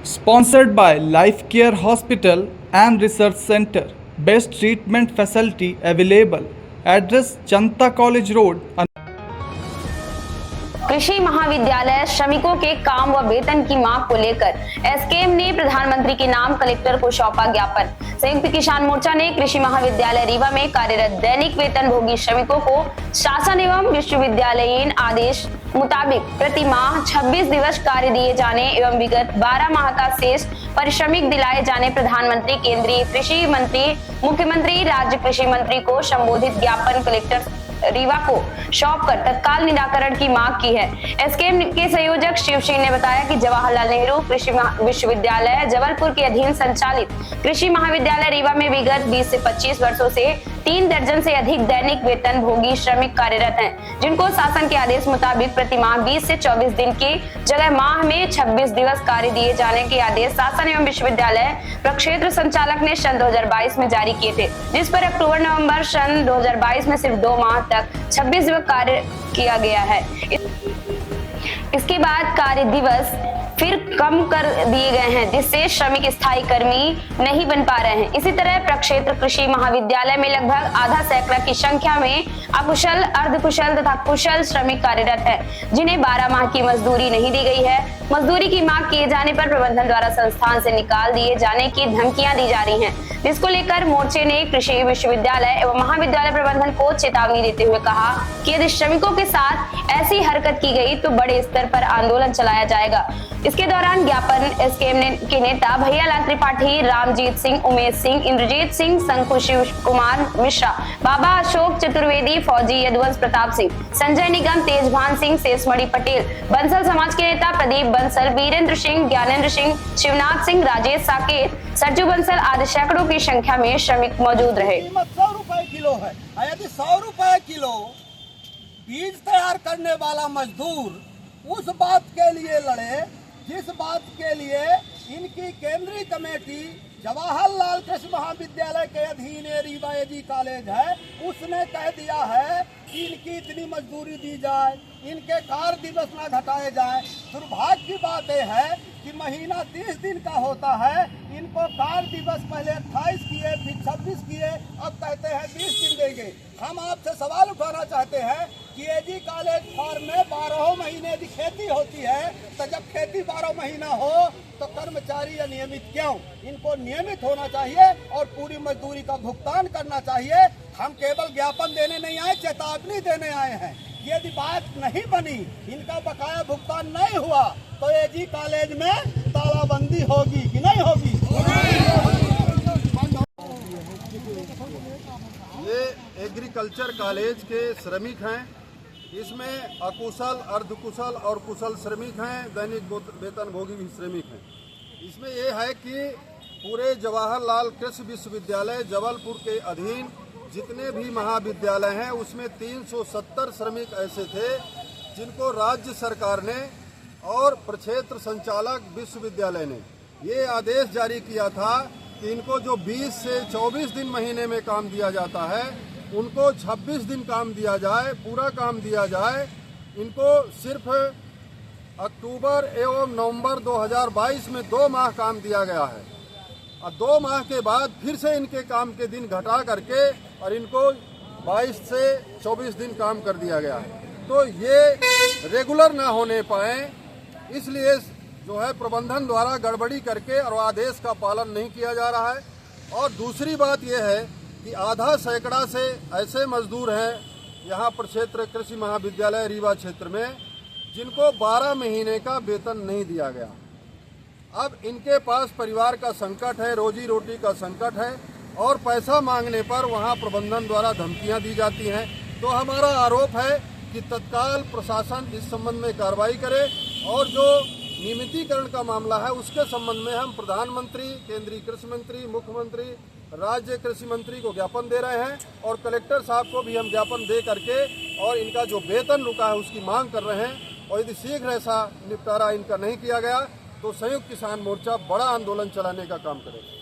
Sponsored by Life Care Hospital and Research Center. Best treatment facility available. Address Janta College Road. कृषि महाविद्यालय श्रमिकों के काम व वेतन की मांग को लेकर एसकेएम ने प्रधानमंत्री के नाम कलेक्टर को सौंपा ज्ञापन। संयुक्त किसान मोर्चा ने कृषि महाविद्यालय रीवा में कार्यरत दैनिक वेतन भोगी श्रमिकों को शासन एवं विश्वविद्यालयीन आदेश मुताबिक प्रति माह 26 दिवस कार्य दिए जाने एवं विगत 12 माह का शेष पारिश्रमिक दिलाए जाने प्रधानमंत्री, केंद्रीय कृषि मंत्री, मुख्यमंत्री, राज्य कृषि मंत्री को संबोधित ज्ञापन कलेक्टर रीवा को सौंपकर तत्काल निराकरण की मांग की है। एसकेएम के संयोजक शिव सिंह ने बताया कि जवाहरलाल नेहरू कृषि विश्वविद्यालय जबलपुर के अधीन संचालित कृषि महाविद्यालय रीवा में विगत 20 से 25 वर्षों से 3 दर्जन से अधिक दैनिक वेतन भोगी श्रमिक कार्यरत हैं, जिनको शासन के आदेश मुताबिक प्रति माह 20 से 24 दिन की जगह माह में 26 दिवस कार्य दिए जाने के आदेश शासन एवं विश्वविद्यालय प्रक्षेत्र संचालक ने सन 2022 में जारी किए थे, जिस पर अक्टूबर नवंबर सन 2022 में सिर्फ 2 माह तक 26 दिवस कार्य किया गया है। इसके बाद कार्य दिवस फिर कम कर दिए गए हैं, जिससे श्रमिक स्थायी कर्मी नहीं बन पा रहे हैं। इसी तरह प्रक्षेत्र कृषि महाविद्यालय में लगभग आधा सैकड़ा की संख्या में अकुशल, अर्धकुशल तथा कुशल श्रमिक कार्यरत हैं, जिन्हें 12 माह की मजदूरी नहीं दी गई है। मजदूरी की मांग किए जाने पर प्रबंधन द्वारा संस्थान से निकाल दिए जाने की धमकियां दी जा रही हैं, जिसको लेकर मोर्चे ने कृषि विश्वविद्यालय एवं महाविद्यालय प्रबंधन को चेतावनी देते हुए कहा कि यदि श्रमिकों के साथ ऐसी हरकत की गई तो बड़े स्तर पर आंदोलन चलाया जाएगा। इसके दौरान ज्ञापन एसकेएम के नेता भैयालाल त्रिपाठी, रामजीत सिंह, उमेश सिंह, इंद्रजीत सिंह, शंकु शिव कुमार मिश्रा, बाबा अशोक चतुर्वेदी, फौजी यदुवंश प्रताप सिंह, संजय निगम, तेजभान सिंह, शेषमणि पटेल, बंसल समाज के नेता प्रदीप बंसल, वीरेंद्र सिंह, ज्ञानेंद्र सिंह, शिवनाथ सिंह, राजेश साकेत, सरजू बंसल आदि सैकड़ों की संख्या में श्रमिक मौजूद रहे। 100 रुपए किलो है। यदि 100 रुपए किलो बीज तैयार करने वाला मजदूर उस बात के लिए लड़े जिस बात के लिए इनकी केंद्रीय कमेटी जवाहरलाल कृषि महाविद्यालय के अधीन रीवा एजी कॉलेज है, उसने कह दिया है कि इनकी इतनी मजदूरी दी जाए, इनके कार्य दिवस न घटाए जाए। दुर्भाग्य की बात यह है कि महीना 30 दिन का होता है, इनको कार्य दिवस पहले 28 किए, फिर 26 किए, अब कहते हैं 20 दिन देंगे। हम आपसे सवाल उठाना चाहते हैं कि एजी कॉलेज फार्म में 12 महीने की खेती होती है, तो जब खेती 12 महीना हो तो कर्मचारी अनियमित क्यों? इनको नियमित होना चाहिए और पूरी मजदूरी का भुगतान करना चाहिए। हम केवल ज्ञापन देने नहीं आए, चेतावनी देने आए हैं। यदि बात नहीं बनी, इनका बकाया भुगतान नहीं हुआ तो एजी कॉलेज में तालाबंदी होगी कि नहीं होगी? ये एग्रीकल्चर कॉलेज के श्रमिक हैं। इसमें अकुशल, अर्धकुशल और कुशल श्रमिक हैं, दैनिक वेतन भोगी भी श्रमिक हैं। इसमें ये है कि पूरे जवाहरलाल कृषि विश्वविद्यालय जबलपुर के अधीन जितने भी महाविद्यालय हैं उसमें 370 श्रमिक ऐसे थे जिनको राज्य सरकार ने और प्रक्षेत्र संचालक विश्वविद्यालय ने ये आदेश जारी किया था कि इनको जो 20 से 24 दिन महीने में काम दिया जाता है उनको 26 दिन काम दिया जाए, पूरा काम दिया जाए। इनको सिर्फ अक्टूबर एवं नवंबर 2022 में 2 माह काम दिया गया है और 2 माह के बाद फिर से इनके काम के दिन घटा करके और इनको 22 से 24 दिन काम कर दिया गया है। तो ये रेगुलर ना होने पाए, इसलिए जो है प्रबंधन द्वारा गड़बड़ी करके और आदेश का पालन नहीं किया जा रहा है। और दूसरी बात यह है कि आधा सैकड़ा से ऐसे मजदूर हैं यहाँ पर क्षेत्र कृषि महाविद्यालय रीवा क्षेत्र में जिनको 12 महीने का वेतन नहीं दिया गया। अब इनके पास परिवार का संकट है, रोजी रोटी का संकट है और पैसा मांगने पर वहाँ प्रबंधन द्वारा धमकियाँ दी जाती हैं। तो हमारा आरोप है कि तत्काल प्रशासन इस संबंध में कार्रवाई करे और जो नियमितीकरण का मामला है उसके संबंध में हम प्रधानमंत्री, केंद्रीय कृषि मंत्री, मुख्यमंत्री, राज्य कृषि मंत्री को ज्ञापन दे रहे हैं और कलेक्टर साहब को भी हम ज्ञापन दे करके और इनका जो वेतन रुका है उसकी मांग कर रहे हैं। और यदि शीघ्र ऐसा निपटारा इनका नहीं किया गया तो संयुक्त किसान मोर्चा बड़ा आंदोलन चलाने का काम करेगा।